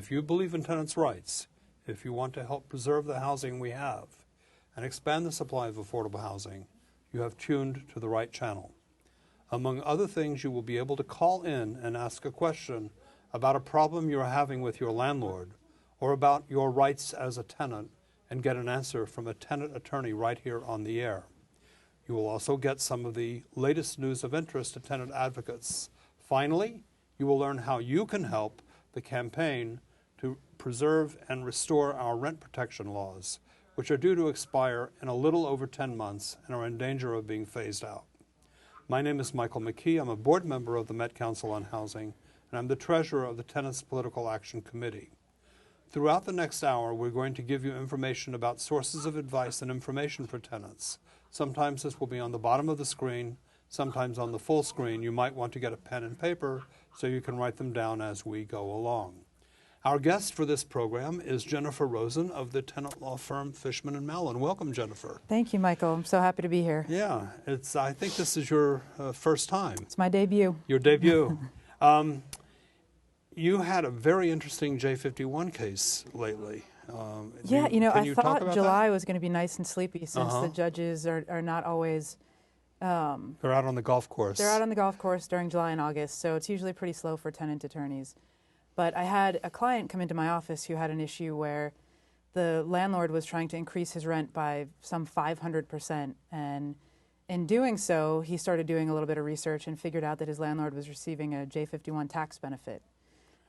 If you believe in tenants' rights, if you want to help preserve the housing we have and expand the supply of affordable housing, you have tuned to the right channel. Among other things, you will be able to call in and ask a question about a problem you're having with your landlord or about your rights as a tenant and get an answer from a tenant attorney right here on the air. You will also get some of the latest news of interest to tenant advocates. Finally, you will learn how you can help the campaign to preserve and restore our rent protection laws, which are due to expire in a little over 10 months and are in danger of being phased out. My name is Michael McKee. I'm a board member of the Met Council on Housing, and I'm the treasurer of the Tenants Political Action Committee. Throughout the next hour, we're going to give you information about sources of advice and information for tenants. Sometimes this will be on the bottom of the screen, sometimes on the full screen. You might want to get a pen and paper so you can write them down as we go along. Our guest for this program is Jennifer Rosen of the tenant law firm Fishman & Mallon. Welcome, Jennifer. Thank you, Michael. I'm so happy to be here. Yeah, I think this is your first time. It's my debut. Your debut. You had a very interesting J51 case lately. Yeah, I thought July that? was going to be nice and sleepy since the judges are not always... they're out on the golf course. They're out on the golf course during July and August, so it's usually pretty slow for tenant attorneys. But I had a client come into my office who had an issue where the landlord was trying to increase his rent by some 500%, and in doing so, he started doing a little bit of research and figured out that his landlord was receiving a J51 tax benefit.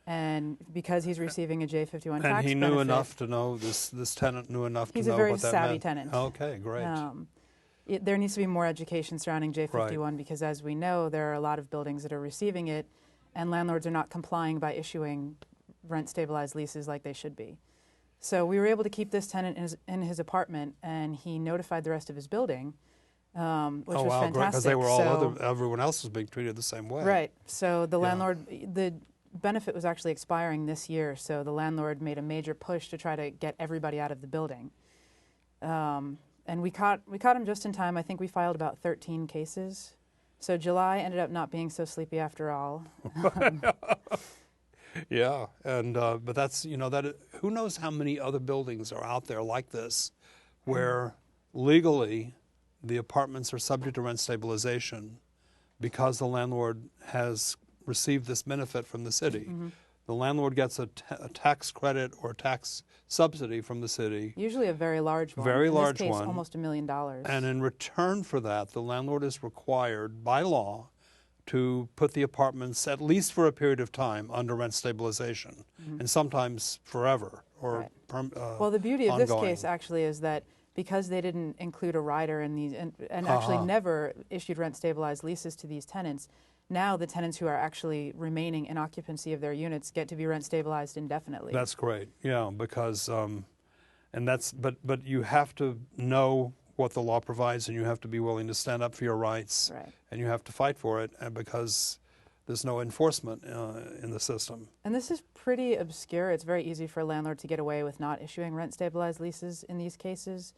And because he's receiving a J51 tax benefit... And he knew enough to know, this tenant knew enough to know what that meant. He's a very savvy tenant. Okay, great. There needs to be more education surrounding J51 Right. because, as we know, there are a lot of buildings that are receiving it, and landlords are not complying by issuing rent-stabilized leases like they should be. So we were able to keep this tenant in his apartment, and he notified the rest of his building, which was fantastic. Great, because they were everyone else was being treated the same way. Right. So the landlord, the benefit was actually expiring this year, so the landlord made a major push to try to get everybody out of the building. And we caught him just in time. I think we filed about 13 cases. So July ended up not being so sleepy after all. Yeah, and but that's, who knows how many other buildings are out there like this where legally the apartments are subject to rent stabilization because the landlord has received this benefit from the city. Mm-hmm. The landlord gets a tax credit or tax subsidy from the city. Usually a very large one. Very large one. In this case, one. almost $1 million. And in return for that, the landlord is required by law to put the apartments, at least for a period of time, under rent stabilization, and sometimes forever. Or right. Well, the beauty of ongoing. This case actually is that because they didn't include a rider in these, and actually never issued rent-stabilized leases to these tenants, now the tenants who are actually remaining in occupancy of their units get to be rent-stabilized indefinitely. That's great, yeah, because, but you have to know what the law provides, and you have to be willing to stand up for your rights, right. and you have to fight for it, because there's no enforcement in the system. And this is pretty obscure. It's very easy for a landlord to get away with not issuing rent-stabilized leases in these cases.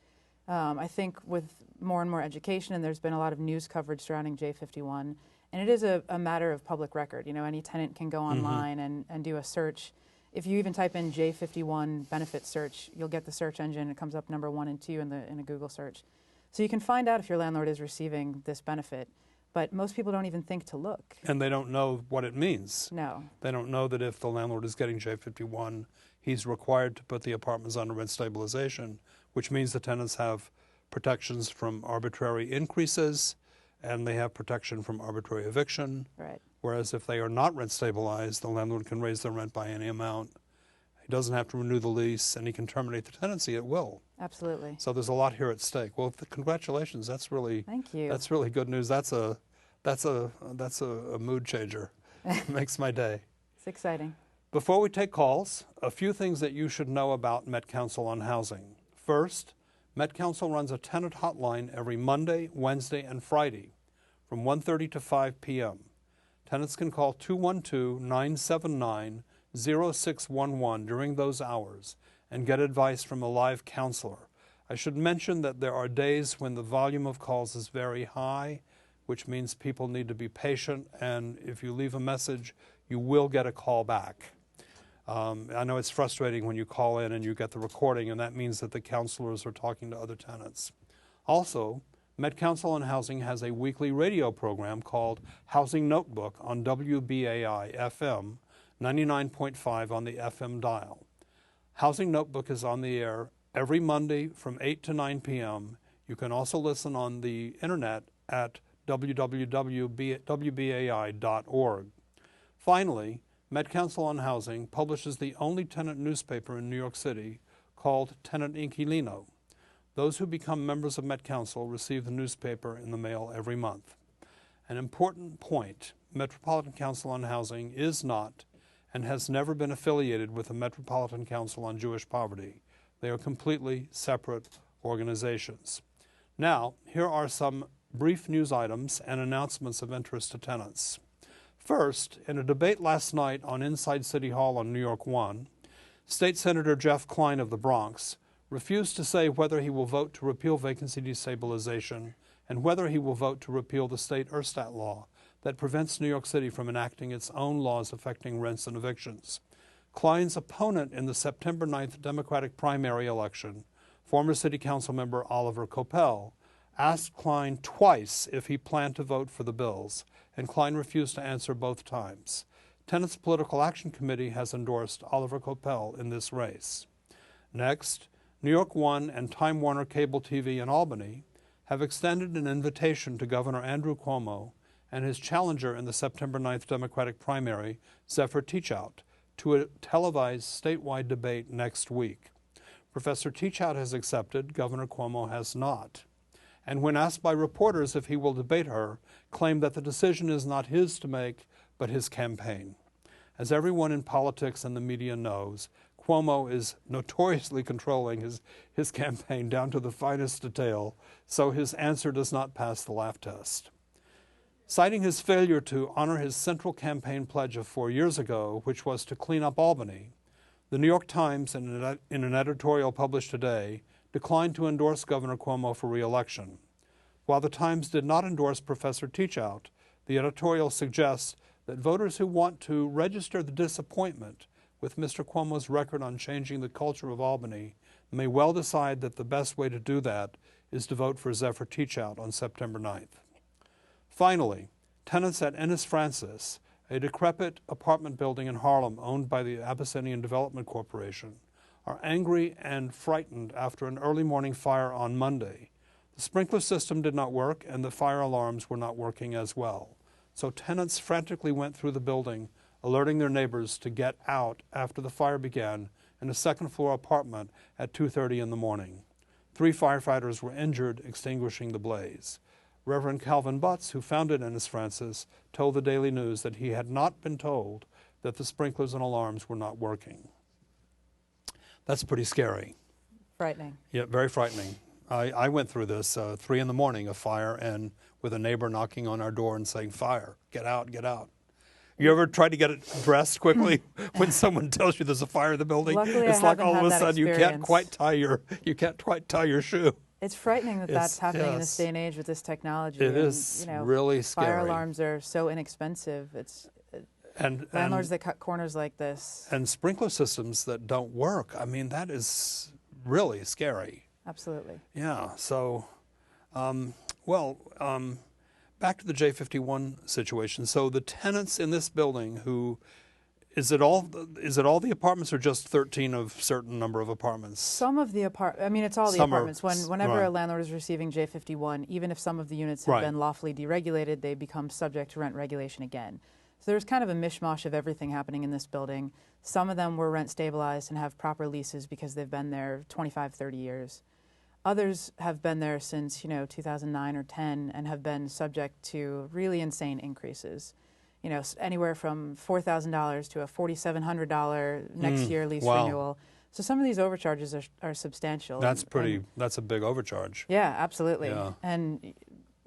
I think with more and more education, and there's been a lot of news coverage surrounding J51, and it is a matter of public record. Any tenant can go online and do a search. If you even type in J51 benefit search, you'll get the search engine. It comes up number 1 and 2 in a Google search. So you can find out if your landlord is receiving this benefit, but most people don't even think to look. And they don't know what it means. No. They don't know that if the landlord is getting J51, he's required to put the apartments under rent stabilization, which means the tenants have protections from arbitrary increases, and they have protection from arbitrary eviction. Right. Whereas if they are not rent stabilized, the landlord can raise their rent by any amount. He doesn't have to renew the lease, and he can terminate the tenancy at will. Absolutely. So there's a lot here at stake. Well, congratulations. That's really Thank you. That's really good news. That's a mood changer. It makes my day. It's exciting. Before we take calls, a few things that you should know about Met Council on Housing. First, Met Council runs a tenant hotline every Monday, Wednesday, and Friday from 1:30 to 5 p.m. Tenants can call 212-979-0611 during those hours and get advice from a live counselor. I should mention that there are days when the volume of calls is very high, which means people need to be patient, and if you leave a message, you will get a call back. I know it's frustrating when you call in and you get the recording, and that means that the counselors are talking to other tenants. Also, Met Council on Housing has a weekly radio program called Housing Notebook on WBAI FM 99.5 on the FM dial. Housing Notebook is on the air every Monday from 8 to 9 p.m. You can also listen on the internet at www.wbai.org. Finally, Met Council on Housing publishes the only tenant newspaper in New York City called Tenant Inquilino. Those who become members of Met Council receive the newspaper in the mail every month. An important point, Metropolitan Council on Housing is not and has never been affiliated with the Metropolitan Council on Jewish Poverty. They are completely separate organizations. Now, here are some brief news items and announcements of interest to tenants. First, in a debate last night on Inside City Hall on New York 1, State Senator Jeff Klein of the Bronx refused to say whether he will vote to repeal vacancy destabilization and whether he will vote to repeal the state Erstat law that prevents New York City from enacting its own laws affecting rents and evictions. Klein's opponent in the September 9th Democratic primary election, former City Council member Oliver Coppell, asked Klein twice if he planned to vote for the bills, and Klein refused to answer both times. Tenants Political Action Committee has endorsed Oliver Coppell in this race. Next, New York One and Time Warner Cable TV in Albany have extended an invitation to Governor Andrew Cuomo and his challenger in the September 9th Democratic primary, Zephyr Teachout, to a televised statewide debate next week. Professor Teachout has accepted, Governor Cuomo has not. And when asked by reporters if he will debate her, claimed that the decision is not his to make, but his campaign. As everyone in politics and the media knows, Cuomo is notoriously controlling his campaign down to the finest detail, so his answer does not pass the laugh test. Citing his failure to honor his central campaign pledge of 4 years ago, which was to clean up Albany, the New York Times, in an editorial published today, declined to endorse Governor Cuomo for re-election. While the Times did not endorse Professor Teachout, the editorial suggests that voters who want to register the disappointment with Mr. Cuomo's record on changing the culture of Albany may well decide that the best way to do that is to vote for Zephyr Teachout on September 9th. Finally, tenants at Ennis Francis, a decrepit apartment building in Harlem owned by the Abyssinian Development Corporation, are angry and frightened after an early morning fire on Monday. The sprinkler system did not work and the fire alarms were not working as well. So tenants frantically went through the building, alerting their neighbors to get out after the fire began in a second-floor apartment at 2:30 in the morning. 3 firefighters were injured extinguishing the blaze. Reverend Calvin Butts, who founded Ennis Francis, told the Daily News that he had not been told that the sprinklers and alarms were not working. That's pretty scary. Frightening. Yeah, very frightening. I went through this 3 in the morning, a fire, and with a neighbor knocking on our door and saying, "Fire, get out, get out." You ever try to get it addressed quickly when someone tells you there's a fire in the building? Luckily, it's I like all of haven't a had that sudden you can't experience. quite tie your shoe. It's frightening that that's happening in this yes. day and age with this technology. It is really scary. Fire alarms are so inexpensive. Landlords that cut corners like this. And sprinkler systems that don't work. I mean, that is really scary. Absolutely. Yeah. So, back to the J51 situation. So the tenants in this building who, is it all the apartments or just 13 of certain number of apartments? Some of the it's all the apartments. Whenever a landlord is receiving J51, even if some of the units have been lawfully deregulated, they become subject to rent regulation again. So there's kind of a mishmash of everything happening in this building. Some of them were rent stabilized and have proper leases because they've been there 25, 30 years. Others have been there since 2009 or 10 and have been subject to really insane increases. Anywhere from $4,000 to a $4,700 next year lease renewal. So some of these overcharges are substantial. That's a big overcharge. Yeah, absolutely. Yeah. And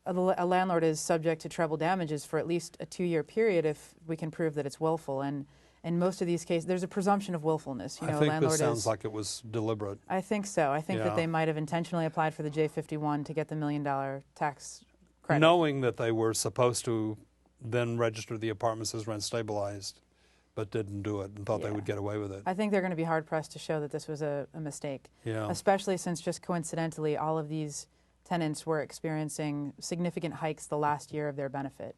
a landlord is subject to treble damages for at least a 2-year period if we can prove that it's willful. And in most of these cases, there's a presumption of willfulness. I think this sounds like it was deliberate. I think so. I think that they might have intentionally applied for the J51 to get the $1 million tax credit. Knowing that they were supposed to then register the apartments as rent stabilized. but didn't do it and thought they Yeah. would get away with it. I think they're going to be hard-pressed to show that this was a mistake, Yeah. especially since just coincidentally all of these tenants were experiencing significant hikes the last year of their benefit.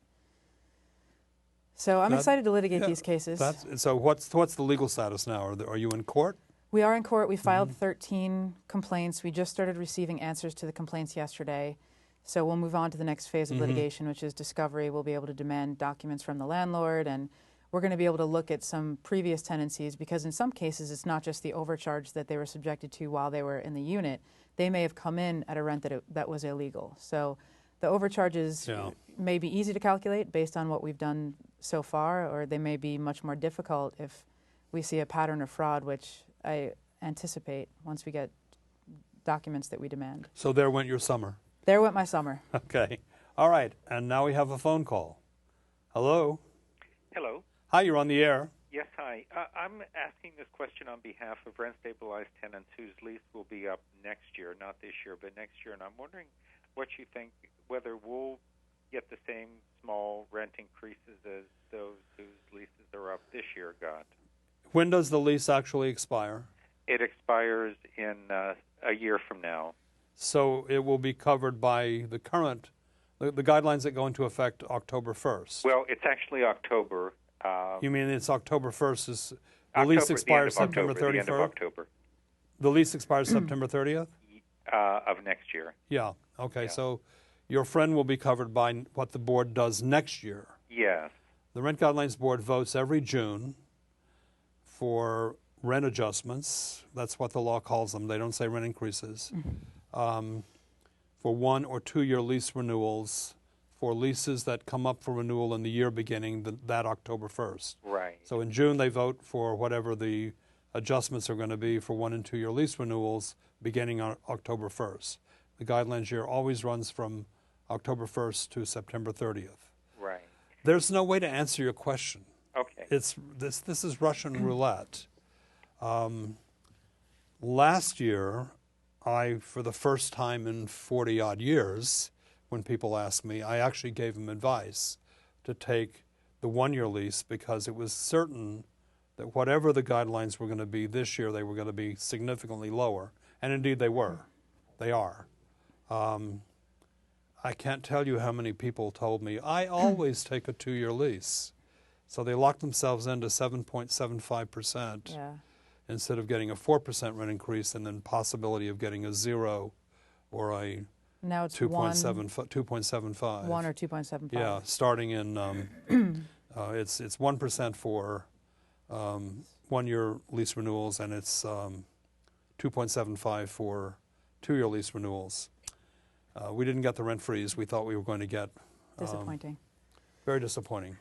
So I'm excited to litigate these cases. So what's the legal status now? Are you in court? We are in court. We filed 13 complaints. We just started receiving answers to the complaints yesterday. So we'll move on to the next phase of litigation, which is discovery. We'll be able to demand documents from the landlord, and we're going to be able to look at some previous tenancies, because in some cases it's not just the overcharge that they were subjected to while they were in the unit. They may have come in at a rent that was illegal. So the overcharges may be easy to calculate based on what we've done so far, or they may be much more difficult if we see a pattern of fraud, which I anticipate once we get documents that we demand. So there went your summer. There went my summer. Okay. All right. And now we have a phone call. Hello? Hello. Hi, you're on the air. Yes, hi. I'm asking this question on behalf of rent-stabilized tenants whose lease will be up next year, not this year, but next year. And I'm wondering what you think, whether we'll get the same small rent increases as those whose leases are up this year got. When does the lease actually expire? It expires in a year from now. So it will be covered by the current, the guidelines that go into effect October 1st. Well, it's actually October. You mean it's October 1st? Is the October, lease expires September 31st? The end of October. The lease expires September 30th? Of next year. Yeah. Okay. Yeah. So your friend will be covered by what the board does next year. Yes. The Rent Guidelines Board votes every June for rent adjustments. That's what the law calls them. They don't say rent increases. For 1 or 2 year lease renewals for leases that come up for renewal in the year beginning that October 1st. Right. So in June, they vote for whatever the adjustments are going to be for 1 and 2 year lease renewals beginning on October 1st. The guidelines year always runs from October 1st to September 30th. Right. There's no way to answer your question. Okay. This is Russian roulette. Last year, for the first time in 40-odd years, when people asked me, I actually gave them advice to take the 1 year lease because it was certain that whatever the guidelines were going to be this year, they were going to be significantly lower. And indeed they were. They are. I can't tell you how many people told me, I always take a 2 year lease. So they locked themselves into 7.75%. Yeah. Instead of getting a 4% rent increase and then possibility of getting a 0 or a Now it's 2.75. 1 or 2.75. Yeah, starting in, it's 1% for 1 year lease renewals, and it's 2.75 for 2 year lease renewals. We didn't get the rent freeze we thought we were going to get. Disappointing. Very disappointing.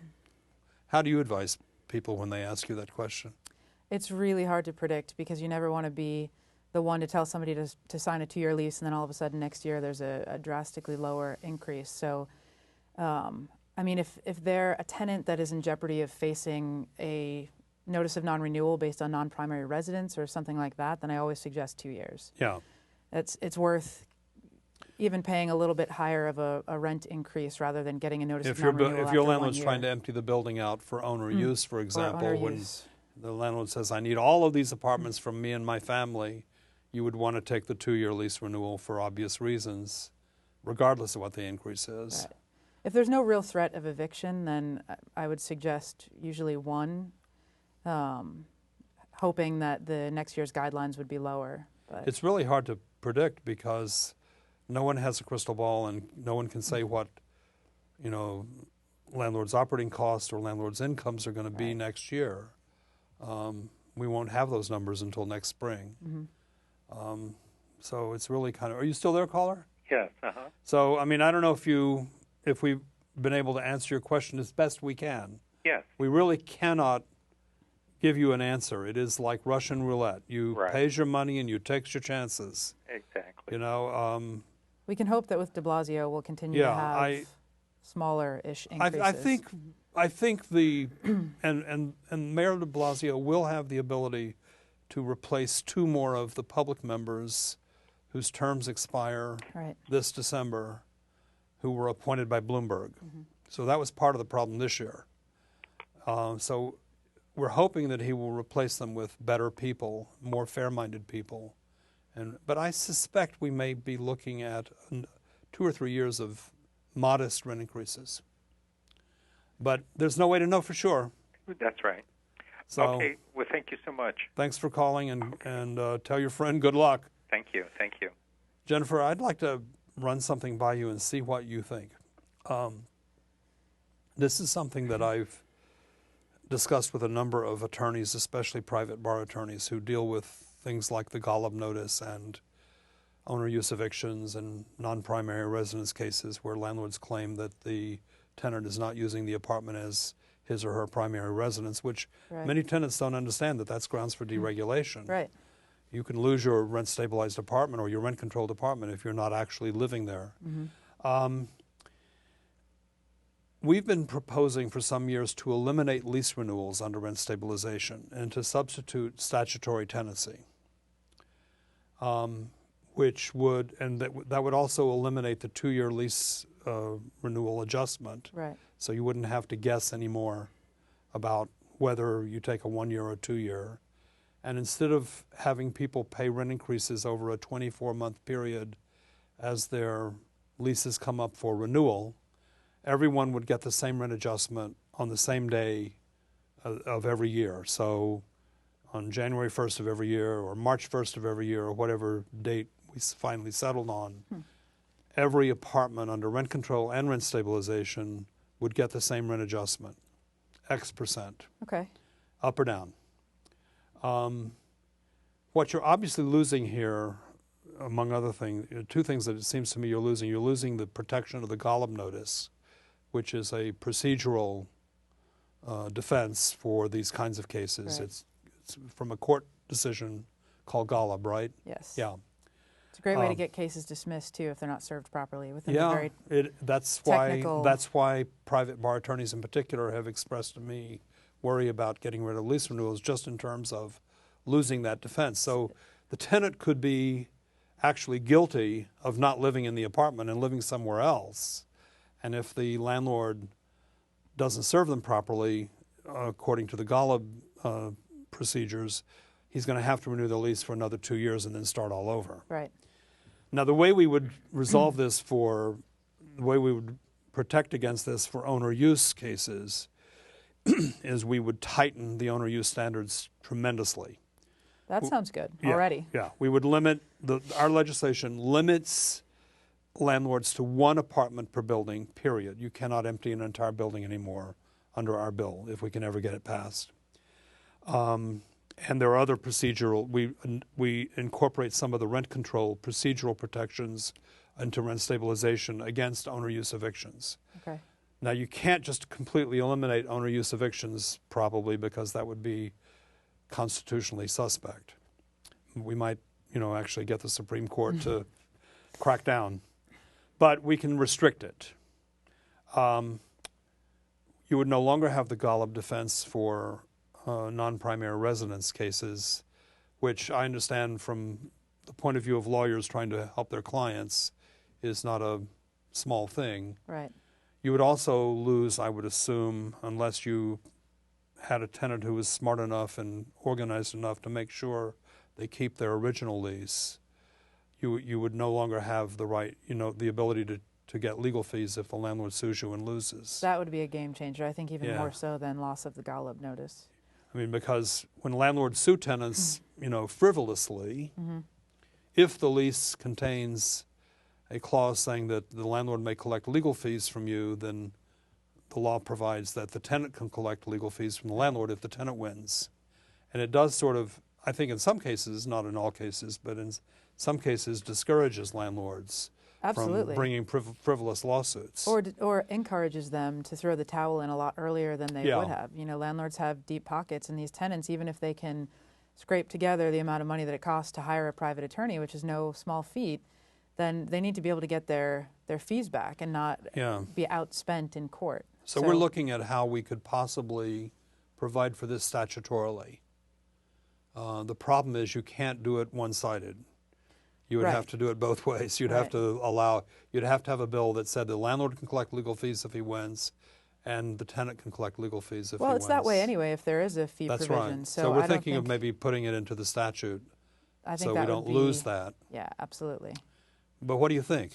How do you advise people when they ask you that question? It's really hard to predict because you never want to be the one to tell somebody to sign a 2 year lease and then all of a sudden next year there's a drastically lower increase. So, I mean, if they're a tenant that is in jeopardy of facing a notice of non-renewal based on non-primary residence or something like that, then I always suggest 2 years. Yeah. It's worth even paying a little bit higher of a rent increase rather than getting a notice of non-renewal If your landlord's trying to empty the building out for owner use, for example, when the landlord says, I need all of these apartments from me and my family, you would want to take the 2 year lease renewal for obvious reasons, regardless of what the increase is. Right. If there's no real threat of eviction, then I would suggest usually 1, hoping that the next year's guidelines would be lower. But It's really hard to predict because no one has a crystal ball and no one can say what, landlord's operating costs or landlord's incomes are going to be next year. We won't have those numbers until next spring. So it's really kind of, are you still there, caller? Yes. So, I mean, I don't know if we've been able to answer your question as best we can. Yes. We really cannot give you an answer. It is like Russian roulette. You pays your money and you takes your chances. Exactly. We can hope that with de Blasio we'll continue to have smaller-ish increases. I think the and Mayor de Blasio will have the ability to replace 2 more of the public members whose terms expire this December, who were appointed by Bloomberg. So that was part of the problem this year. So we're hoping that he will replace them with better people, more fair-minded people. But I suspect we may be looking at 2 or 3 years of modest rent increases. But there's no way to know for sure. That's right. So, okay. Well, thank you so much. Thanks for calling, and tell your friend good luck. Thank you. Thank you. Jennifer, I'd like to run something by you and see what you think. This is something that I've discussed with a number of attorneys, especially private bar attorneys, who deal with things like the Golub notice and owner use evictions and non-primary residence cases where landlords claim that the tenant is not using the apartment as his or her primary residence, which many tenants don't understand that that's grounds for deregulation. Right. You can lose your rent-stabilized apartment or your rent-controlled apartment if you're not actually living there. We've been proposing for some years to eliminate lease renewals under rent stabilization and to substitute statutory tenancy, which would, and that would also eliminate the 2-year lease renewal adjustment. Right. So you wouldn't have to guess anymore about whether you take a 1-year or 2-year. And instead of having people pay rent increases over a 24-month period as their leases come up for renewal, everyone would get the same rent adjustment on the same day of every year. So on January 1st of every year or March 1st of every year or whatever date we finally settled on, every apartment under rent control and rent stabilization would get the same rent adjustment, X%. Okay. Up or down. What you're obviously losing here, among other things, 2 things that it seems to me you're losing. You're losing the protection of the Golub notice, which is a procedural defense for these kinds of cases. Right. It's from a court decision called Golub, right? Yes. Yeah. It's a great way to get cases dismissed too if they're not served properly within a very that's technical. That's why private bar attorneys in particular have expressed to me worry about getting rid of lease renewals just in terms of losing that defense. So the tenant could be actually guilty of not living in the apartment and living somewhere else. And if the landlord doesn't serve them properly, according to the Golub procedures, he's going to have to renew the lease for another 2 years and then start all over. Right. Now, the way we would resolve this the way we would protect against this for owner use cases is we would tighten the owner use standards tremendously. That sounds good Yeah, already. Yeah, we would limit, our legislation limits landlords to 1 apartment per building, period. You cannot empty an entire building anymore under our bill if we can ever get it passed. And there are other procedural, we incorporate some of the rent control procedural protections into rent stabilization against owner use evictions. Okay. Now, you can't just completely eliminate owner use evictions probably because that would be constitutionally suspect. We might, actually get the Supreme Court to crack down. But we can restrict it. You would no longer have the Golub defense for non-primary residence cases, which I understand from the point of view of lawyers trying to help their clients is not a small thing. Right. You would also lose, I would assume, unless you had a tenant who was smart enough and organized enough to make sure they keep their original lease, you would no longer have the right, the ability to get legal fees if the landlord sues you and loses. That would be a game changer, I think even more so than loss of the Golub notice. I mean, because when landlords sue tenants, frivolously, if the lease contains a clause saying that the landlord may collect legal fees from you, then the law provides that the tenant can collect legal fees from the landlord if the tenant wins. And it does sort of, I think in some cases, not in all cases, but in some cases discourages landlords from bringing frivolous lawsuits. Or encourages them to throw the towel in a lot earlier than they would have. Landlords have deep pockets, and these tenants, even if they can scrape together the amount of money that it costs to hire a private attorney, which is no small feat, then they need to be able to get their fees back and not be outspent in court. So we're looking at how we could possibly provide for this statutorily. The problem is you can't do it one-sided. You would have to do it both ways. You'd have to have a bill that said the landlord can collect legal fees if he wins, and the tenant can collect legal fees if he Well, wins. it's that way anyway if there is a fee That's provision. right. So we're I don't thinking of think- maybe putting it into the statute I think so that we would don't be, lose that. Yeah, absolutely. But what do you think?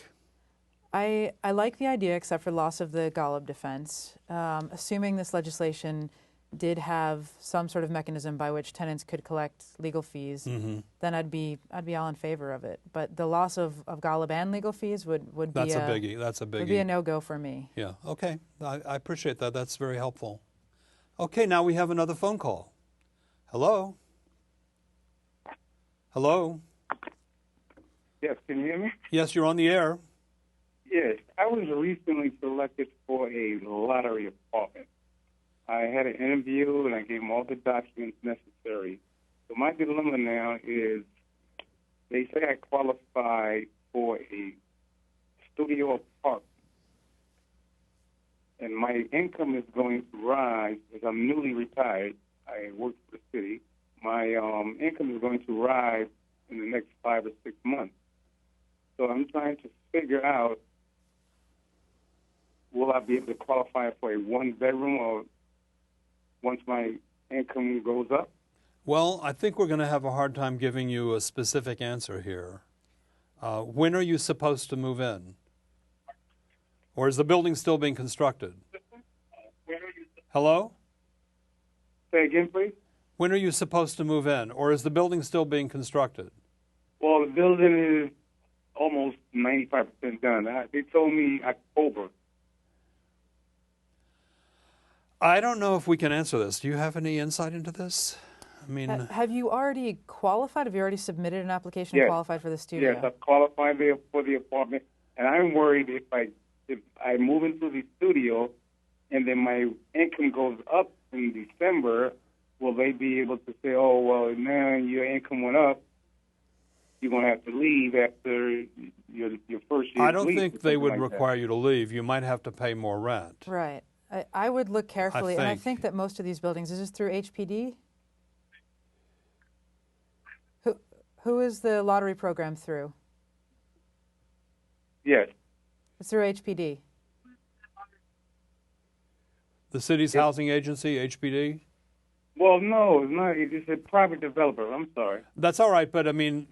I like the idea, except for loss of the Golub defense. Assuming this legislation did have some sort of mechanism by which tenants could collect legal fees, then I'd be all in favor of it. But the loss of Golub and legal fees would That's be a biggie. That's a biggie. would be a no-go for me. Yeah. Okay. I appreciate that. That's very helpful. Okay. Now we have another phone call. Hello. Hello. Yes, can you hear me? Yes, you're on the air. Yes, I was recently selected for a lottery apartment. I had an interview and I gave them all the documents necessary. So my dilemma now is they say I qualify for a studio apartment. And my income is going to rise as I'm newly retired. I work for the city. My income is going to rise in the next 5 or 6 months. So I'm trying to figure out, will I be able to qualify for a one-bedroom or once my income goes up? Well, I think we're going to have a hard time giving you a specific answer here. When are you supposed to move in? Or is the building still being constructed? Hello? Say again, please? When are you supposed to move in? Or is the building still being constructed? Well, the building is almost 95% done. They told me October. I don't know if we can answer this. Do you have any insight into this? I mean, Have you already qualified? Have you already submitted an application Yes. and qualified for the studio? Yes, I've qualified there for the apartment, and I'm worried if I move into the studio and then my income goes up in December, will they be able to say, oh, well, now your income went up, you're going to have to leave after your first year? I don't think they would require you to leave. You might have to pay more rent. Right. I would look carefully, and I think. think that most of these buildings, is this through HPD? Who is the lottery program through? Yes. It's through HPD. The city's housing agency, HPD? Well, no, it's not. It's a private developer. I'm sorry. That's all right, but I mean,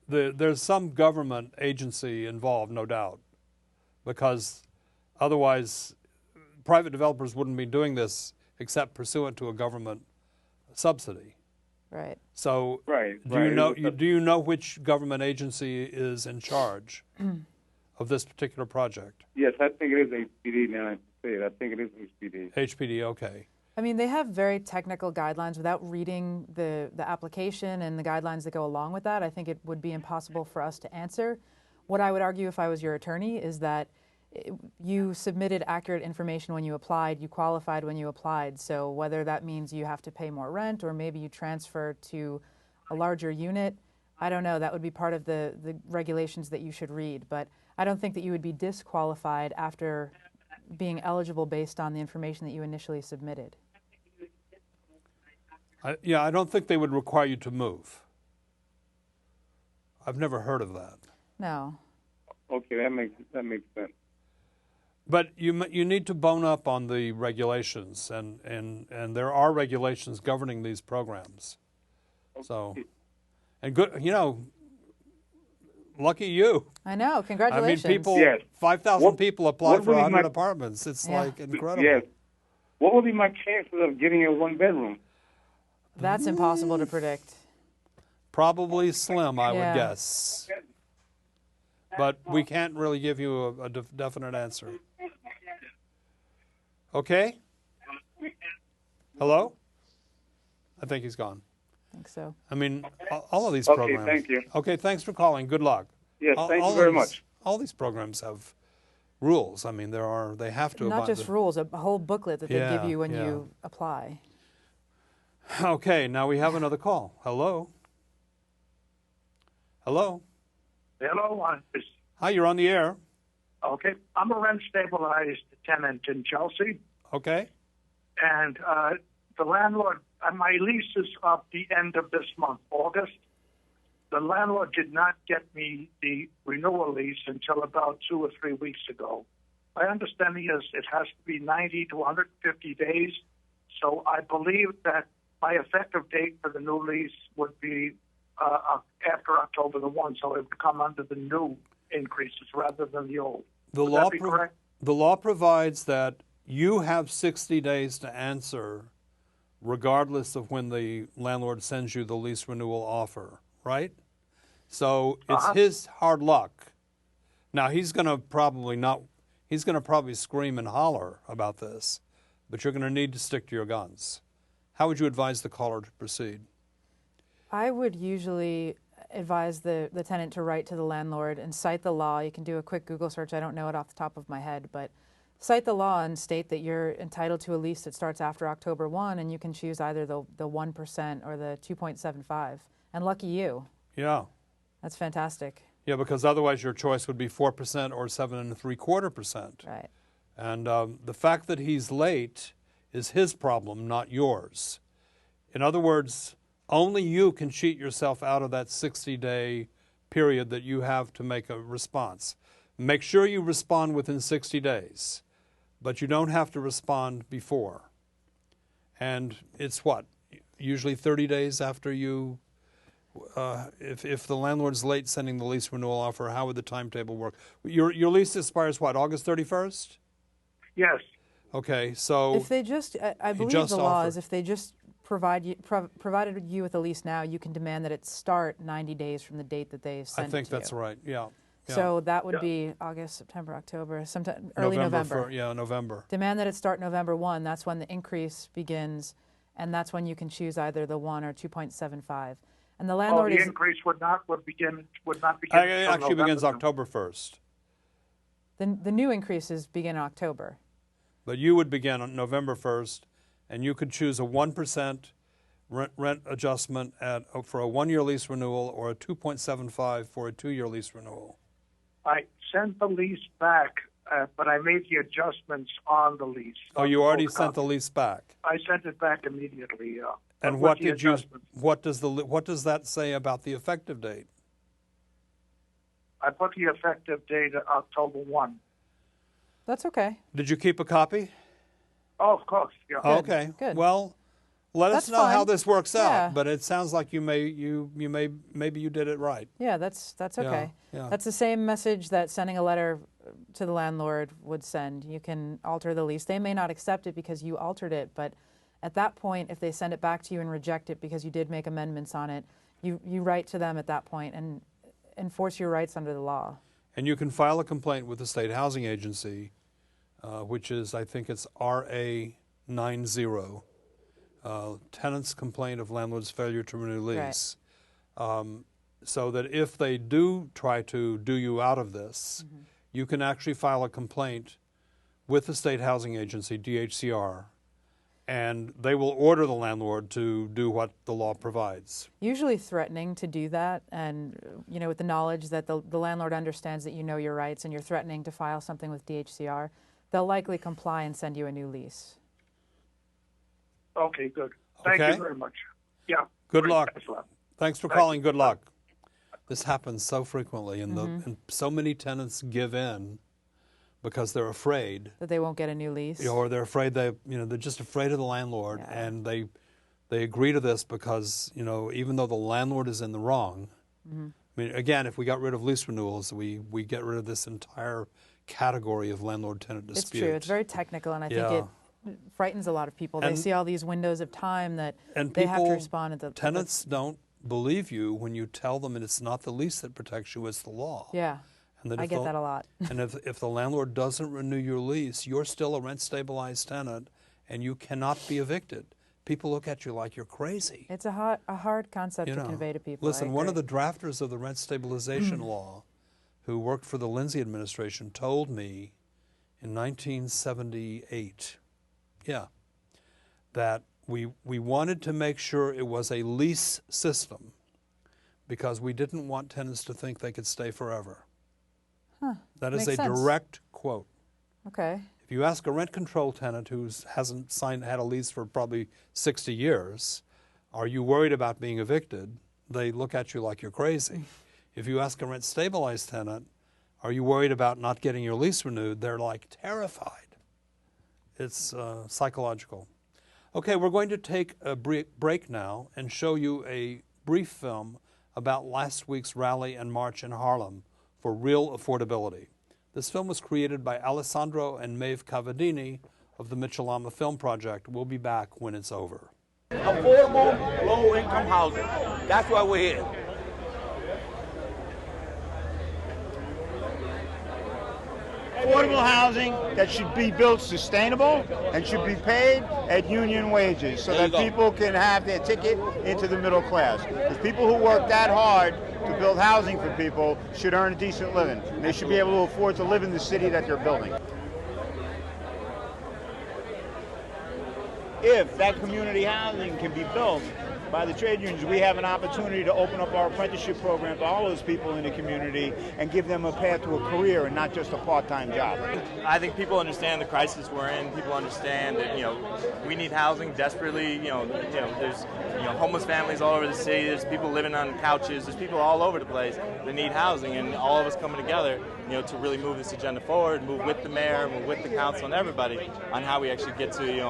there's some government agency involved, no doubt, because otherwise private developers wouldn't be doing this except pursuant to a government subsidy. Right. So, Right. do you know which government agency is in charge of this particular project? Yes, I think it is HPD now I say it. I think it is HPD. HPD, okay. I mean, they have very technical guidelines. Without reading the application and the guidelines that go along with that, I think it would be impossible for us to answer. What I would argue if I was your attorney is that you submitted accurate information when you applied, you qualified when you applied, so whether that means you have to pay more rent or maybe you transfer to a larger unit, I don't know. That would be part of the regulations that you should read, but I don't think that you would be disqualified after being eligible based on the information that you initially submitted. I don't think they would require you to move. I've never heard of that. No. Okay, that makes sense. But you need to bone up on the regulations, and there are regulations governing these programs. So, and good, lucky you. I know. Congratulations. I mean, people, Yes. 5,000 people apply what for would be 100 my- apartments. It's Yeah. like incredible. Yes. What would be my chances of getting a one-bedroom? That's impossible to predict. Probably slim, I Yeah. would guess. But we can't really give you a definite answer. Okay? Hello? I think he's gone. I think so. I mean, all of these Okay, programs. thank you. Okay, thanks for calling. Good luck. Yes, thank you All very these- much. All these programs have rules. I mean, they have to. Not abide just the- rules, a whole booklet that they give Yeah, you when yeah. you apply. Okay, now we have another call. Hello? Hello? Hello, Hi, you're on the air. okay. I'm a rent-stabilized tenant in Chelsea, Okay? and the landlord, my lease is up the end of this month, August. The landlord did not get me the renewal lease until about 2 or 3 weeks ago. My understanding is it has to be 90 to 150 days. So I believe that my effective date for the new lease would be after October the 1, so it would come under the new increases rather than the old. Would that be correct? The law provides that you have 60 days to answer regardless of when the landlord sends you the lease renewal offer, right? So it's his hard luck. Now he's going to probably scream and holler about this, but you're going to need to stick to your guns. How would you advise the caller to proceed? I would usually advise the tenant to write to the landlord and cite the law. You can do a quick Google search. I don't know it off the top of my head, but cite the law and state that you're entitled to a lease that starts after October 1, and you can choose either the 1% or the 2.75. And lucky you. Yeah. That's fantastic. Yeah, because otherwise your choice would be 4% or 7.75%. Right. And the fact that he's late is his problem, not yours. In other words, only you can cheat yourself out of that 60-day period that you have to make a response. Make sure you respond within 60 days, but you don't have to respond before. And it's what? Usually 30 days after you, if the landlord's late sending the lease renewal offer, how would the timetable work? Your lease expires what, August 31st? Yes. Okay, so if they just, I believe the law is if they just provided you with a lease now, you can demand that it start 90 days from the date that they sent it to you. I think that's right, yeah. So that would be August, September, October, sometime early November. November. Demand that it start November 1. That's when the increase begins, and that's when you can choose either the 1 or 2.75. And the landlord the increase would not begin. It actually begins October 1st. The new increases begin in October. But you would begin on November 1st, and you could choose a 1% rent adjustment for a 1-year lease renewal or a 2.75 for a 2-year lease renewal. I sent the lease back, but I made the adjustments on the lease. Oh, you already sent the lease back? I sent it back immediately. And what does that say about the effective date? I put the effective date at October 1. That's okay. Did you keep a copy? Oh, of course. Yeah. Okay. Good. Well, let us know how this works out. Yeah. But it sounds like maybe you did it right. Yeah, that's okay. Yeah. That's the same message that sending a letter to the landlord would send. You can alter the lease. They may not accept it because you altered it, but at that point, if they send it back to you and reject it because you did make amendments on it, you write to them at that point and enforce your rights under the law. And you can file a complaint with the State Housing Agency, which is, I think it's RA 90, Tenant's Complaint of Landlord's Failure to Renew Lease. Right. So that if they do try to do you out of this, you can actually file a complaint with the State Housing Agency, DHCR, and they will order the landlord to do what the law provides. Usually threatening to do that, and with the knowledge that the landlord understands that you know your rights and you're threatening to file something with DHCR, they'll likely comply and send you a new lease. Okay, good. Thank you very much. Yeah. Good luck. Thanks for calling. Good luck. This happens so frequently, and so many tenants give in because they're afraid that they won't get a new lease, or they're afraid they're just afraid of the landlord, and they agree to this because even though the landlord is in the wrong. I mean, again, if we got rid of lease renewals, we get rid of this entire category of landlord-tenant dispute. It's true. It's very technical, and I think it frightens a lot of people. They see all these windows of time that they have to respond to. Tenants don't believe you when you tell them it's not the lease that protects you, it's the law. Yeah. And I get that a lot. And if the landlord doesn't renew your lease, you're still a rent-stabilized tenant, and you cannot be evicted. People look at you like you're crazy. It's a hard concept to convey to people. Listen, one of the drafters of the rent stabilization law, who worked for the Lindsay administration, told me in 1978, that we wanted to make sure it was a lease system because we didn't want tenants to think they could stay forever. That is a direct quote. Okay. If you ask a rent control tenant who hasn't had a lease for probably 60 years, are you worried about being evicted? They look at you like you're crazy. If you ask a rent stabilized tenant, Are you worried about not getting your lease renewed? They're like terrified. It's psychological. Okay, we're going to take a break now and show you a brief film about last week's rally and march in Harlem for real affordability. This film was created by Alessandro and Maeve Cavadini of the Mitchell-Lama Film Project. We'll be back when it's over. Affordable, low-income housing. That's why we're here. Affordable housing that should be built sustainable and should be paid at union wages so that people can have their ticket into the middle class. Because people who work that hard to build housing for people should earn a decent living. They should be able to afford to live in the city that they're building. If that community housing can be built by the trade unions, we have an opportunity to open up our apprenticeship program to all those people in the community and give them a path to a career and not just a part-time job. I think people understand the crisis we're in. People understand that, we need housing desperately. There's, homeless families all over the city. There's people living on couches. There's people all over the place that need housing, and all of us coming together, to really move this agenda forward, move with the mayor, move with the council and everybody on how we actually get to,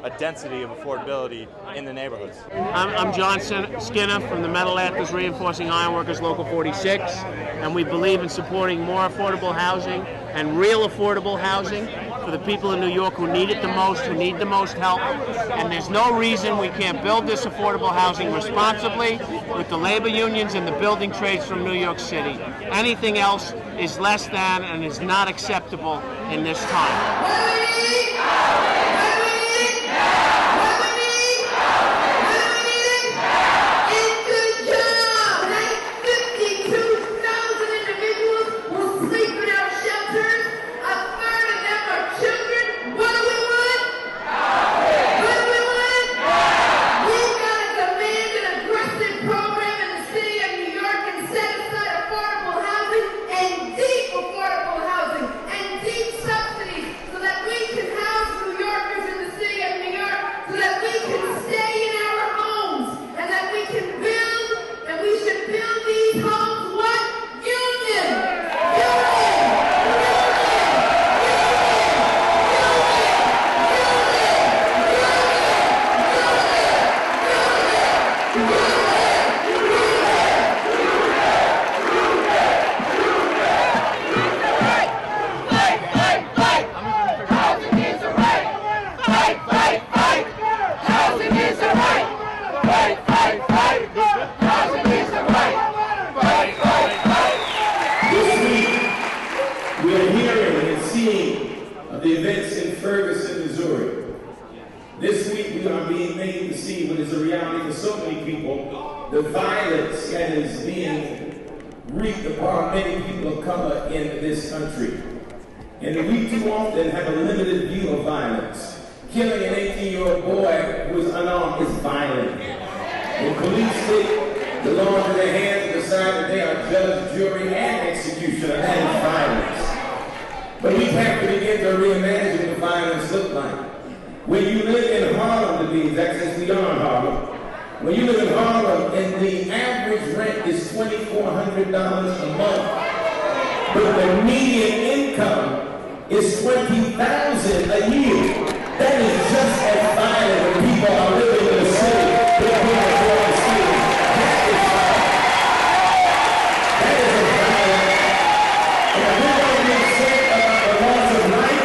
a density of affordability in the neighborhoods. I'm John Skinner from the Metal Actors Reinforcing Ironworkers Local 46, and we believe in supporting more affordable housing and real affordable housing for the people in New York who need it the most, who need the most help. And there's no reason we can't build this affordable housing responsibly with the labor unions and the building trades from New York City. Anything else is less than and is not acceptable in this time. The violence that is being wreaked upon many people of color in this country. And we too often have a limited view of violence. Killing an 18-year-old boy who is unarmed is violent. When police take the law into their hands and decide that they are judge, jury, and executioner, that is violence. But we have to begin to reimagine what violence looks like. When you live in Harlem, to be exact, as we are in Harlem, when you live in Harlem and the average rent is $2,400 a month, but the median income is $20,000 a year, that is just as violent when people are living in the city. They're being afford the city. That is violent. That is a violent. And if we're going to be upset about the loss of life,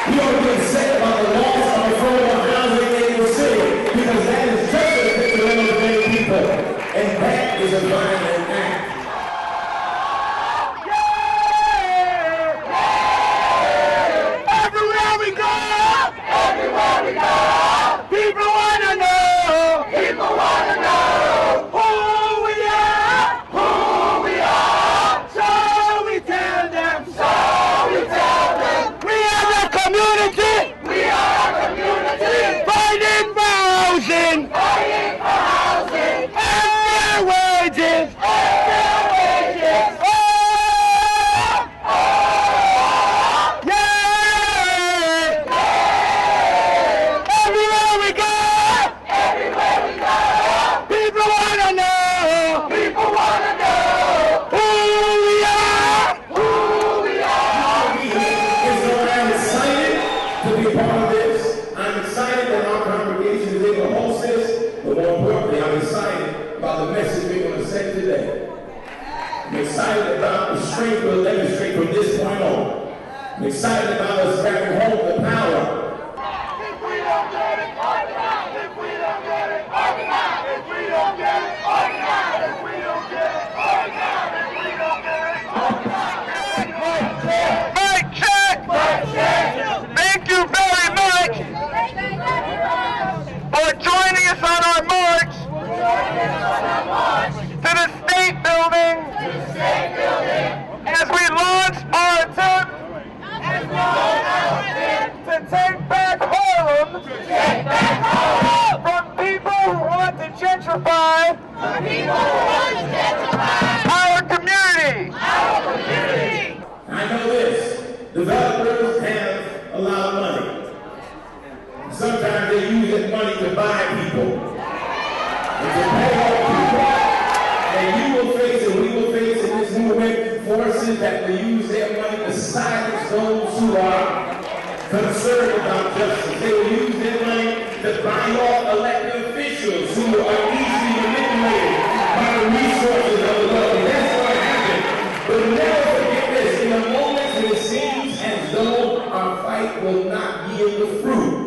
we ought to be upset about the loss of affordable housing in the city, because that is just and that is a violent act. Everywhere we go, people want to know who we are, so we tell them, we are a community, fighting for housing, and their wages. excited about the strength we'll demonstrate from this point on. I'm excited about us grabbing hold of the power. If we don't get it, organize. If we don't get it, organize. If we don't get it, organize. If we don't get it, organize. If we don't get it, organize. Mic check. Mic check. Thank you very much for joining us on our march to the State Building as we launch our attempt to take back Harlem from people who want to gentrify our community. I know this. Developers have a lot of money. Sometimes they use that money to buy people and to pay off people. And you will face it, we will face in this movement forces that will use their money to silence those who are concerned about justice. They will use their money to buy off elected officials who are easily manipulated by the resources of the wealthy. That's what happened. But never forget this, in the moments when it seems as though our fight will not yield the fruit,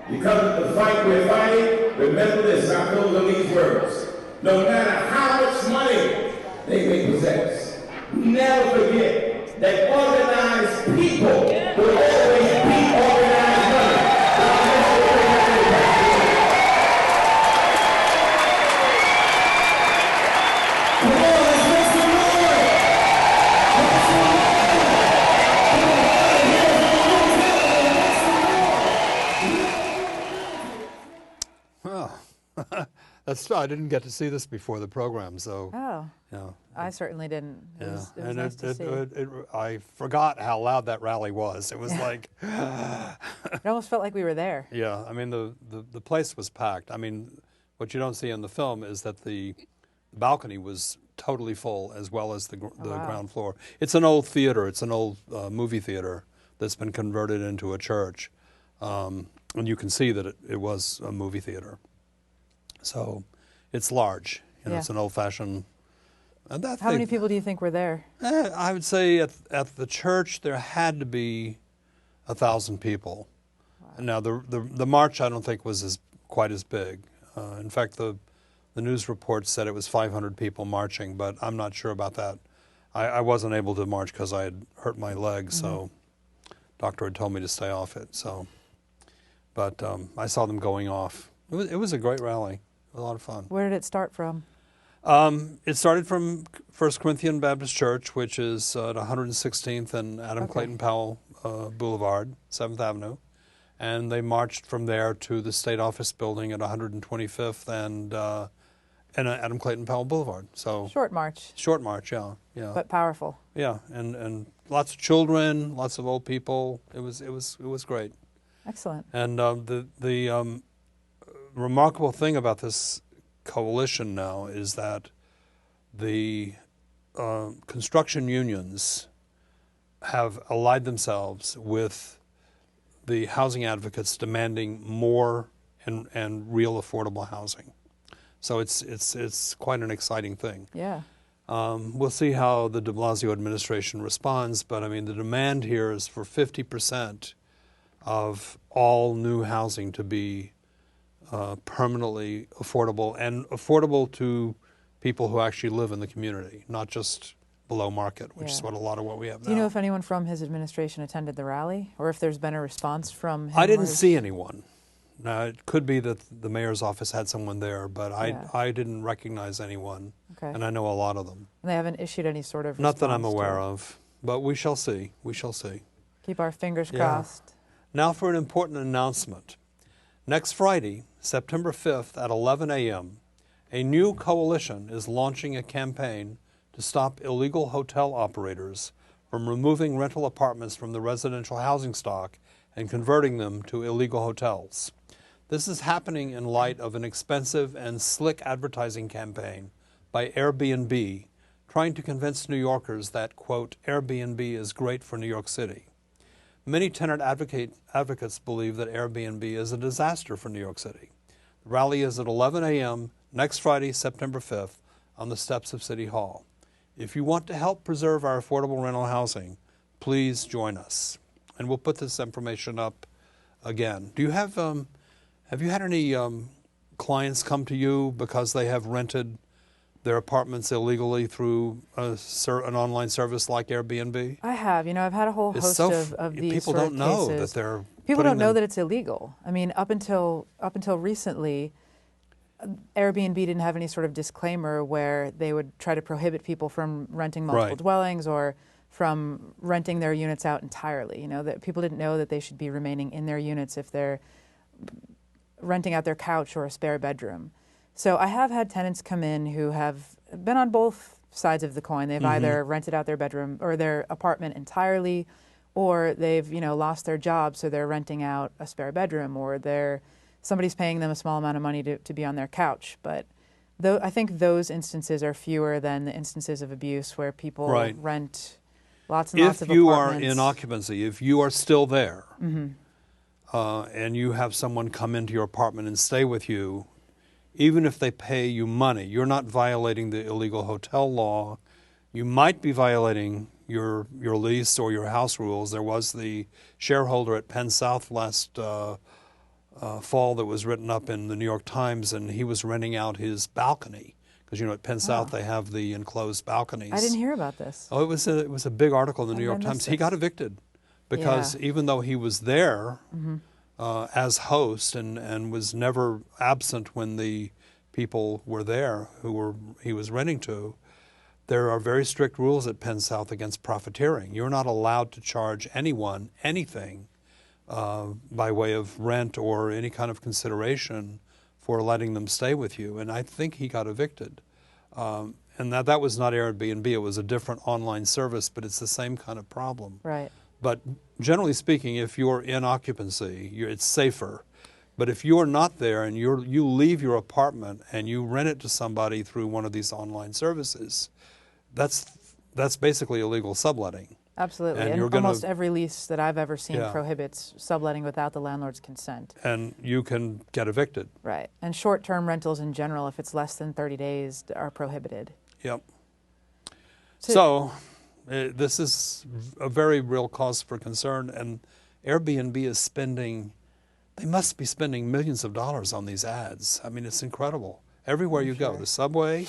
because of the fight we're fighting, remember this, I close on these words. No matter how much money they may possess, never forget that organized people will always be organized money. Come on, let's make some noise! Well, I didn't get to see this before the program, so. Oh. Yeah. I certainly didn't. It was nice to see. I forgot how loud that rally was. It was like. It almost felt like we were there. Yeah, I mean, the place was packed. I mean, what you don't see in the film is that the balcony was totally full, as well as the ground floor. It's an old theater. It's an old movie theater that's been converted into a church. And you can see that it was a movie theater. So it's large. You know, It's an old-fashioned. How many people do you think were there? I would say at the church there had to be 1,000 people. Wow. Now the march I don't think was quite as big. In fact, the news report said it was 500 people marching, but I'm not sure about that. I wasn't able to march because I had hurt my leg, so doctor had told me to stay off it. So, but I saw them going off. It was a great rally. A lot of fun. Where did it start from? It started from First Corinthian Baptist Church, which is at 116th and Adam Clayton Powell Boulevard, 7th Avenue. And they marched from there to the State Office Building at 125th and Adam Clayton Powell Boulevard. So short march. Short march, yeah. But powerful. Yeah, and lots of children, lots of old people. It was great. Excellent. And the remarkable thing about this coalition now is that the construction unions have allied themselves with the housing advocates demanding more and real affordable housing. So it's quite an exciting thing. Yeah. We'll see how the de Blasio administration responds, but I mean the demand here is for 50% of all new housing to be permanently affordable, and affordable to people who actually live in the community, not just below market, which is what a lot of what we have now. Do you know if anyone from his administration attended the rally, or if there's been a response from him? I didn't see anyone. Now, it could be that the mayor's office had someone there, but I didn't recognize anyone, and I know a lot of them. And they haven't issued any sort of Not that I'm aware of, but we shall see. We shall see. Keep our fingers crossed. Now for an important announcement. Next Friday, September 5th at 11 a.m., a new coalition is launching a campaign to stop illegal hotel operators from removing rental apartments from the residential housing stock and converting them to illegal hotels. This is happening in light of an expensive and slick advertising campaign by Airbnb trying to convince New Yorkers that, quote, Airbnb is great for New York City. Many tenant advocates believe that Airbnb is a disaster for New York City. The rally is at 11 a.m. next Friday, September 5th, on the steps of City Hall. If you want to help preserve our affordable rental housing, please join us. And we'll put this information up again. Do you have you had any clients come to you because they have rented their apartments illegally through an online service like Airbnb? I have. I've had a whole host of these people sort of don't know cases. that they're People don't know that it's illegal. I mean, up until recently, Airbnb didn't have any sort of disclaimer where they would try to prohibit people from renting multiple dwellings or from renting their units out entirely. That people didn't know that they should be remaining in their units if they're renting out their couch or a spare bedroom. So I have had tenants come in who have been on both sides of the coin. They've either rented out their bedroom or their apartment entirely, or they've lost their job, so they're renting out a spare bedroom, or somebody's paying them a small amount of money to be on their couch. But I think those instances are fewer than the instances of abuse where people rent lots and lots of apartments. If you are in occupancy, if you are still there, and you have someone come into your apartment and stay with you, even if they pay you money, you're not violating the illegal hotel law. You might be violating your lease or your house rules. There was the shareholder at Penn South last fall that was written up in the New York Times, and he was renting out his balcony because at Penn South they have the enclosed balconies. I didn't hear about this. Oh, it was a big article in the New York Times. He got evicted because even though he was there as host and was never absent when the people were there he was renting to, there are very strict rules at Penn South against profiteering. You're not allowed to charge anyone anything by way of rent or any kind of consideration for letting them stay with you. And I think he got evicted. And that was not Airbnb. It was a different online service, but it's the same kind of problem. Right. But generally speaking, if you're in occupancy, it's safer. But if you're not there and you leave your apartment and you rent it to somebody through one of these online services, that's basically illegal subletting. Absolutely. And almost every lease that I've ever seen prohibits subletting without the landlord's consent. And you can get evicted. Right. And short-term rentals in general, if it's less than 30 days, are prohibited. Yep. So this is a very real cause for concern, and Airbnb is they must be spending millions of dollars on these ads. I mean, it's incredible. Everywhere you go, the subway,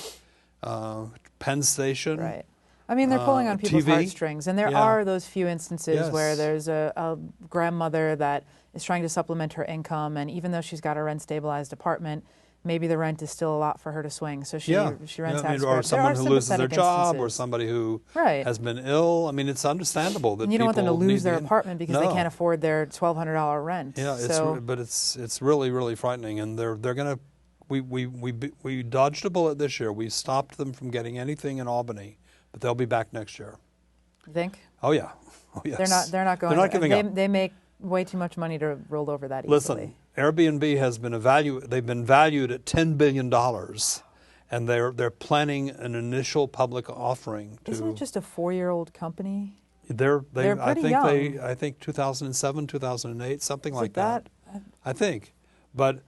Penn Station. Right. I mean, they're pulling on people's heartstrings, and there are those few instances where there's a grandmother that is trying to supplement her income, and even though she's got a rent-stabilized apartment, maybe the rent is still a lot for her to swing, so she rents out. Or someone who loses their job, or somebody who has been ill. I mean, it's understandable that and you don't want them to lose their apartment because they can't afford their $1,200 rent. Yeah, but it's really, really frightening, and they're going to. We dodged a bullet this year. We stopped them from getting anything in Albany, but they'll be back next year. You think? Oh yeah. Oh yes. They're not going. They're not giving up. They make way too much money to roll over that easily. Listen, Airbnb has been they've been valued at $10 billion, and they're planning an initial public offering. Isn't it just a 4-year-old company? They're pretty young. I think 2007, 2008, something like that. I think, but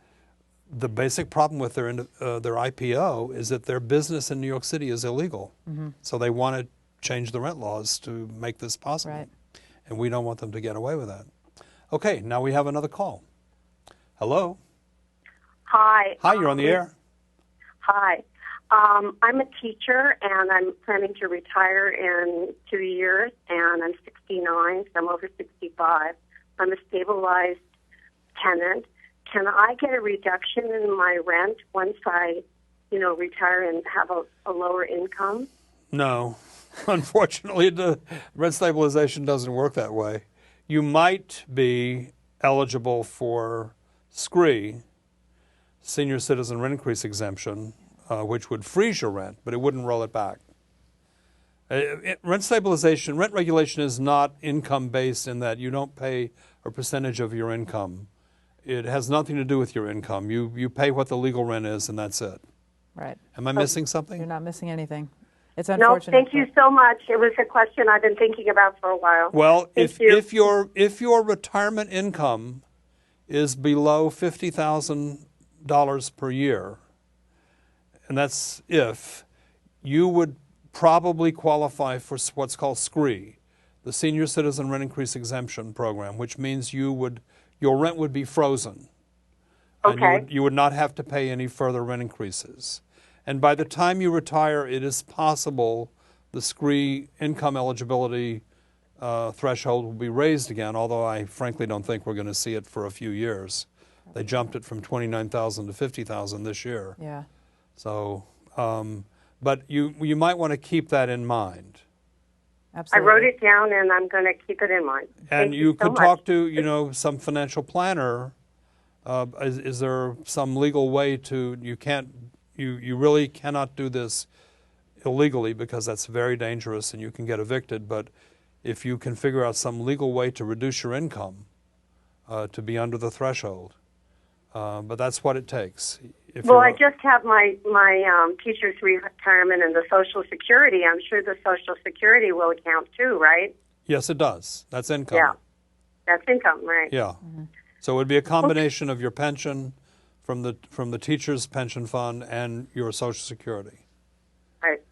the basic problem with their IPO is that their business in New York City is illegal. So they want to change the rent laws to make this possible. Right. And we don't want them to get away with that. Okay, now we have another call. Hello? Hi. Hi, you're on the air. Hi. I'm a teacher, and I'm planning to retire in 2 years, and I'm 69, so I'm over 65. I'm a stabilized tenant. Can I get a reduction in my rent once I, retire and have a lower income? No. Unfortunately, the rent stabilization doesn't work that way. You might be eligible for SCRE, Senior Citizen Rent Increase Exemption, which would freeze your rent, but it wouldn't roll it back. Rent stabilization, rent regulation is not income-based in that you don't pay a percentage of your income. It has nothing to do with your income. You pay what the legal rent is, and that's it. Right. Am I missing something? You're not missing anything. It's unfortunate. No, thank you so much. It was a question I've been thinking about for a while. Well, if your retirement income is below $50,000 per year, and that's if, you would probably qualify for what's called SCRE, the Senior Citizen Rent Increase Exemption Program, which means your rent would be frozen. Okay. And you would not have to pay any further rent increases. And by the time you retire, it is possible the SCRE income eligibility threshold will be raised again, although I frankly don't think we're going to see it for a few years. They jumped it from 29,000 to 50,000 this year. Yeah. So, but you might want to keep that in mind. Absolutely. I wrote it down, and I'm going to keep it in mind. And Thank you so could much. talk to, some financial planner. Is there some legal way to, you really cannot do this illegally because that's very dangerous and you can get evicted, but if you can figure out some legal way to reduce your income to be under the threshold, but that's what it takes. I just have my teacher's retirement and the Social Security. I'm sure the Social Security will account too, right? Yes, it does. That's income. Yeah, that's income, right? Yeah. Mm-hmm. So it would be a combination of your pension from the teacher's pension fund and your Social Security. Right.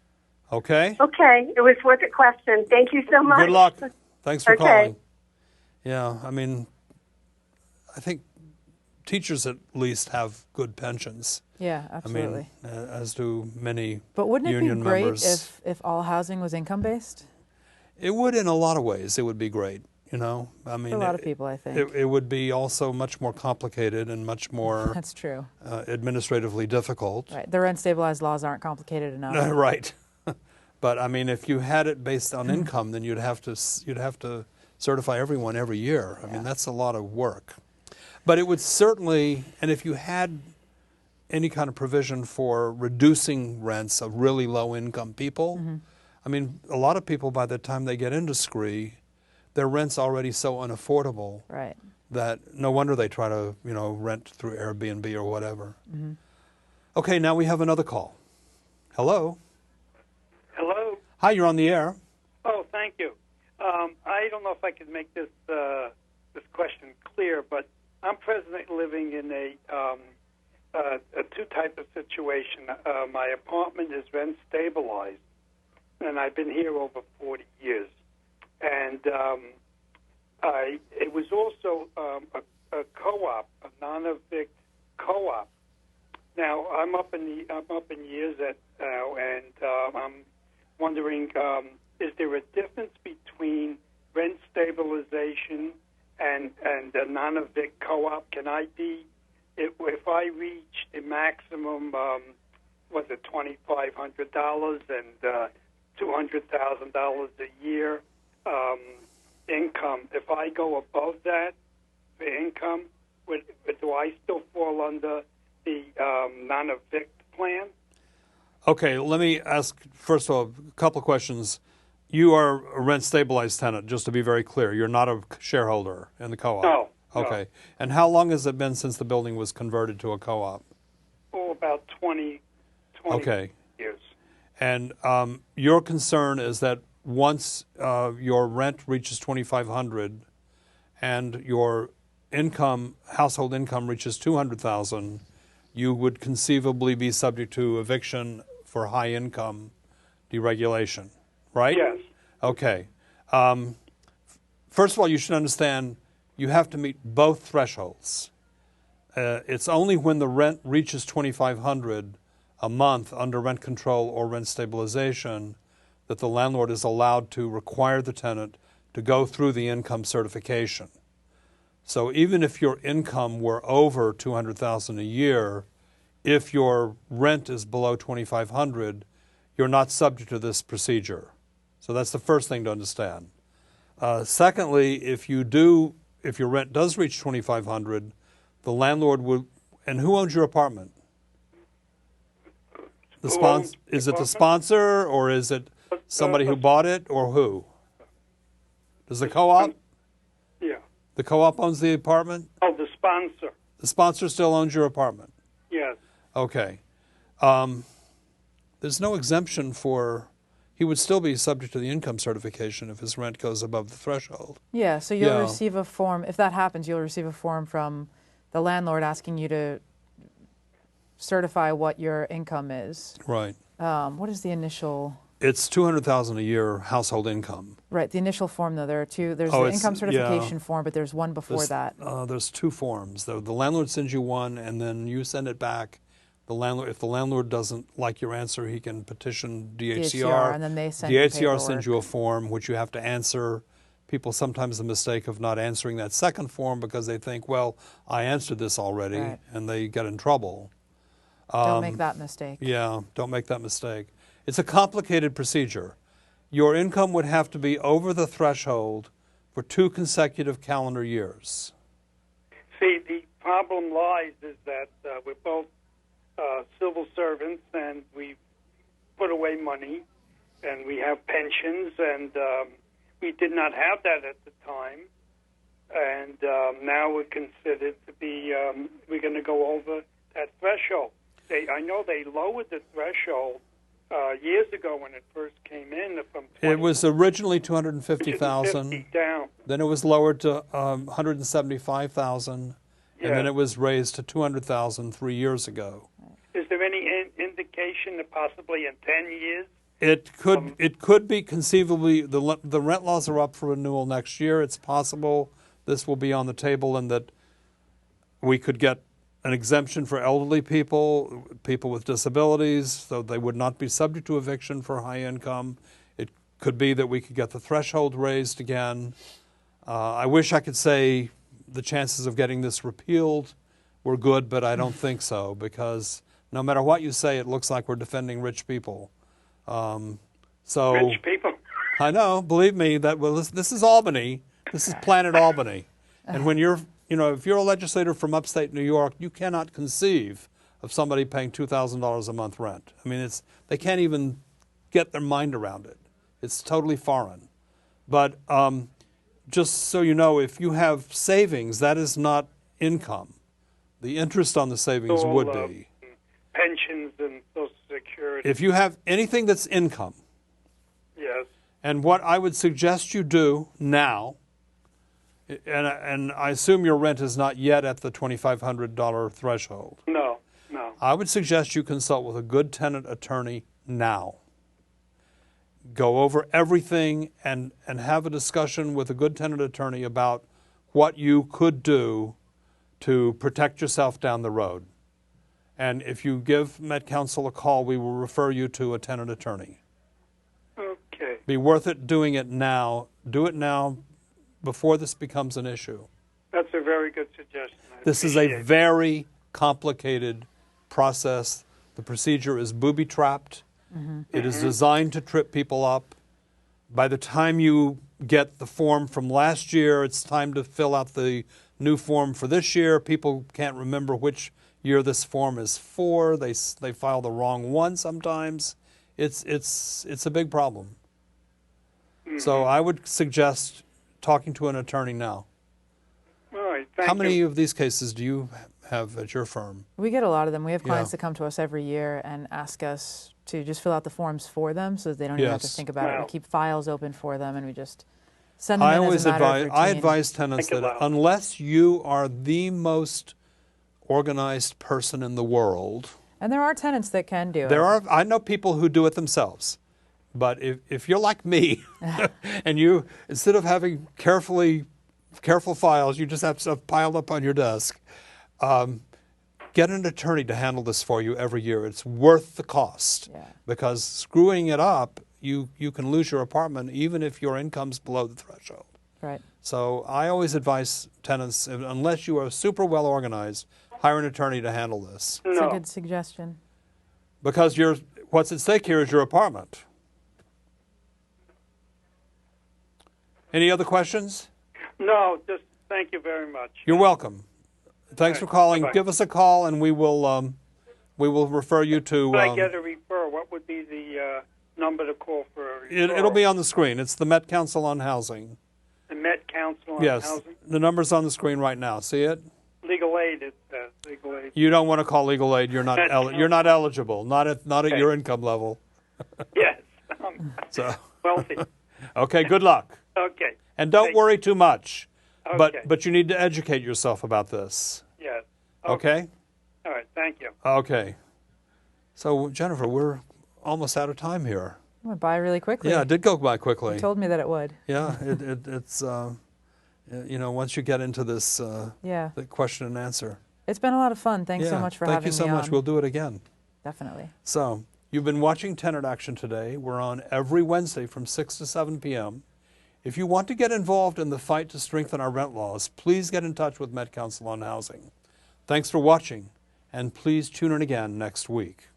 Okay? Okay. It was worth a question. Thank you so much. Good luck. Thanks for Okay. calling. Yeah, I mean, I think teachers at least have good pensions. Yeah, absolutely. I mean, as do many But wouldn't it be union great members. if all housing was income-based? It would in a lot of ways. It would be great, I mean, For a lot of people, I think. It would be also much more complicated and much more That's true. Administratively difficult. Right. The rent-stabilized laws aren't complicated enough. Right. But I mean, if you had it based on income, then you'd have to certify everyone every year. I mean, that's a lot of work. But it would certainly, and if you had any kind of provision for reducing rents of really low-income people, I mean, a lot of people, by the time they get into SCRE, their rent's already so unaffordable Right. that no wonder they try to, rent through Airbnb or whatever. Okay, now we have another call. Hello. Hello. Hi, you're on the air. Oh, thank you. I don't know if I can make this question clear, but I'm presently living in a two-type of situation. My apartment is rent stabilized, and I've been here over 40 years. And it was also a co-op, a non-evict co-op. Now I'm up in years now, and I'm wondering, is there a difference between rent stabilization and a non-evict co-op? Can I be, if I reach the maximum, was it $2,500 and $200,000 a year income? If I go above that, the income, do I still fall under the non-evict plan? Okay, let me ask, first of all, a couple of questions. You are a rent-stabilized tenant, just to be very clear. You're not a shareholder in the co-op? No. Okay. No. And how long has it been since the building was converted to a co-op? Oh, about 20 okay. years. And your concern is that once your rent reaches $2,500 and your income, household income reaches $200,000, you would conceivably be subject to eviction for high income deregulation, right? Yes. Okay. First of all, you should understand you have to meet both thresholds. It's only when the rent reaches $2,500 a month under rent control or rent stabilization that the landlord is allowed to require the tenant to go through the income certification. So even if your income were over $200,000 a year, if your rent is below $2,500, you're not subject to this procedure. So that's the first thing to understand. Secondly, if your rent does reach $2,500, the landlord would, and who owns your apartment? Is it the sponsor, or is it somebody who bought it, or who? Does the co-op? Yeah. The co-op owns the apartment? Oh, the sponsor. The sponsor still owns your apartment? Yes. Okay. There's no exemption for, he would still be subject to the income certification if his rent goes above the threshold. Yeah, so you'll receive a form, if that happens, you'll receive a form from the landlord asking you to certify what your income is. Right. What is the initial It's $200,000 a year household income. Right. The initial form, though, there are two. There's Oh, the it's- income certification yeah. form, but there's one before that. There's two forms. The landlord sends you one, and then you send it back. The landlord, if the landlord doesn't like your answer, he can petition DHCR. And then they send you DHCR paperwork. sends you a form which you have to answer. People sometimes the mistake of not answering that second form because they think, well, I answered this already, Right. and they get in trouble. Don't make that mistake. Yeah, don't make that mistake. It's a complicated procedure. Your income would have to be over the threshold for 2 consecutive calendar years. See, the problem lies is that we're both civil servants, and we put away money, and we have pensions, and we did not have that at the time. And now we're considered to be, we're going to go over that threshold. I know they lowered the threshold years ago when it first came in from 20, It was originally $250,000. down. Then it was lowered to $175,000, and then it was raised to $200,000 3 years ago. Is there any indication that possibly in 10 years? It could be conceivably, the rent laws are up for renewal next year. It's possible this will be on the table and that we could get an exemption for elderly people, people with disabilities, so they would not be subject to eviction for high income. It could be that we could get the threshold raised again. I wish I could say the chances of getting this repealed were good, but I don't think so, because no matter what you say, it looks like we're defending rich people. Rich people? I know, believe me, this is Albany. This is Planet Albany. And when if you're a legislator from upstate New York, you cannot conceive of somebody paying $2,000 a month rent. I mean, they can't even get their mind around it. It's totally foreign. But just so you know, if you have savings, that is not income. The interest on the savings would be. Pensions and Social Security. If you have anything that's income. Yes. And what I would suggest you do now, and I assume your rent is not yet at the $2,500 threshold. No. I would suggest you consult with a good tenant attorney now. Go over everything and have a discussion with a good tenant attorney about what you could do to protect yourself down the road. And if you give Met Council a call, we will refer you to a tenant attorney. Okay. Be worth it doing it now. Do it now before this becomes an issue. That's a very good suggestion. This is a very complicated process. The procedure is booby-trapped. It is designed to trip people up. By the time you get the form from last year, it's time to fill out the new form for this year. People can't remember which year this form is for. They file the wrong one sometimes. It's a big problem. So I would suggest talking to an attorney now. All right, thank you. How many of these cases do you have at your firm? We get a lot of them. We have clients Yeah. that come to us every year and ask us to just fill out the forms for them so that they don't even have to Yes. think about it. Wow. We keep files open for them, and we just send them I in always as a matter of routine. I advise tenants Think that about it. unless you are the most organized person in the world, And there are tenants that can do it. I know people who do it themselves. But if you're like me, and you, instead of having careful files, you just have stuff piled up on your desk, get an attorney to handle this for you every year. It's worth the cost. Yeah. Because screwing it up, you can lose your apartment even if your income's below the threshold. Right. So I always advise tenants, unless you are super well organized, hire an attorney to handle this. It's a good suggestion. Because what's at stake here is your apartment. Any other questions? No, just thank you very much. You're welcome. Thanks for calling. Bye-bye. Give us a call, and we will refer you to. When I get a referral, what would be the number to call for a referral? It'll be on the screen. It's the Met Council on Housing. The Met Council on Yes, Housing? the number's on the screen right now. See it? Legal aid, it says. Legal aid. You don't want to call legal aid. You're not. You're not eligible. Not at your income level. Yes. So. Wealthy. Okay. Good luck. Okay. And don't worry too much. Okay. But you need to educate yourself about this. Yes. Okay? All right. Thank you. Okay. So, Jennifer, we're almost out of time here. It went by really quickly. Yeah, it did go by quickly. You told me that it would. Yeah, it's, once you get into this the question and answer. It's been a lot of fun. Thanks so much for having me on. Thank you so much. We'll do it again. Definitely. So, you've been watching Tenant Action today. We're on every Wednesday from 6 to 7 p.m. If you want to get involved in the fight to strengthen our rent laws, please get in touch with Met Council on Housing. Thanks for watching, and please tune in again next week.